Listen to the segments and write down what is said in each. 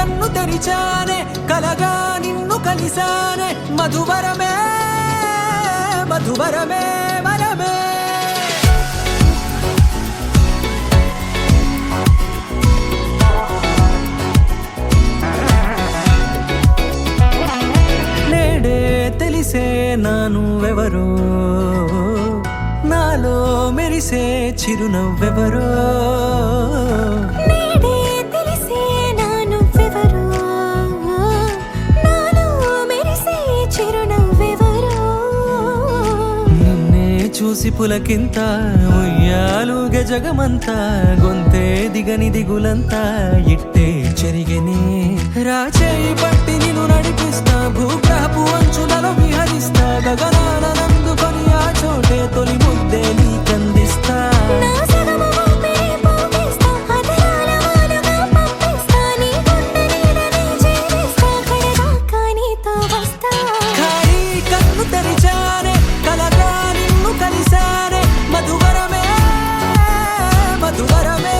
కన్ను తెరిచానే కలగా నిన్ను కలిసానే మధువరమే మధువరమే వరమే నేడే తెలిసే నానువెవరో నాలో మెరిసే చిరునవ్వెవరో నేడే తెలిసే నానువెవరో నాలో మెరిసే చిరునవ్వెవరో నిన్నే చూసి పులకింత ఉయ్యాలుగ జగమంతా గొంతే దిగని దిగులంతా ఇట్టే చెరిగెనే రాచేయి పట్టి నిన్ను నడిపిస్తా భూగ్రహపు అంచులలో విహరిస్తా గగనాన నందుకొని ఆ చోటే తొలి ముద్దే నీకందిస్తా నా సగము ఊపిరి పోగేస్తా అదరాల వాలుగా పంపిస్తా నీ గుండె నీడనే చేరేస్తా కడదాకా నీతో వస్తా ఖాళీ కన్ను తెరిచానే కలగా నిన్ను కలిసానే మధువరమే మధువరమే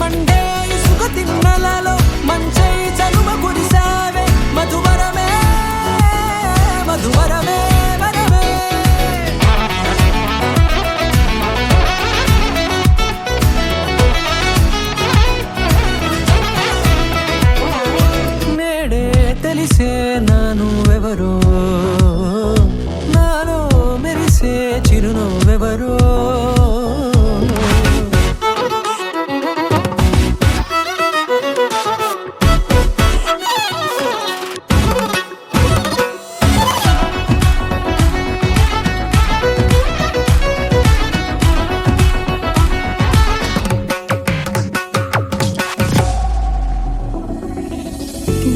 మండే ఇసుక తిన్నలలో మంచై చలువ కురిసావే మధువరమే మధువరమే వరమే నేడే తెలిసే నానువెవరో నాలో మెరిసే చిరునవ్వెవరో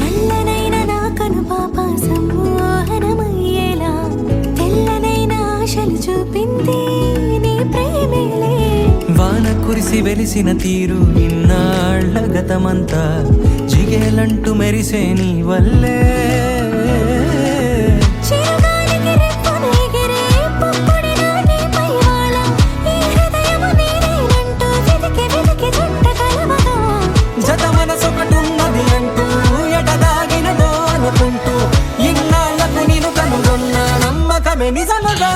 నల్లనైన నా కనుపాప సమ్మోహనమయ్యేలా తెల్లనైన ఆశలు చూపింది నీ ప్రేమేలే వాన కురిసి వెలిసిన తీరు ఇన్నాళ్ల గతమంతా జిగేలంటూ మెరిసే నీ వల్లే చిరుగాలికి రెప్పున ఎగిరే పుప్పొడిగా నీపై వాల ఈ హృదయము నీదేనంటూ వెతికి వెతికి చుట్ట కలవగా జత మనసొకటున్నది అంటూ ఎటదాగినదో అనుకుంటూ ఇన్నాళ్లకు నేను కనుగొన్న నమ్మకమే నిజముగా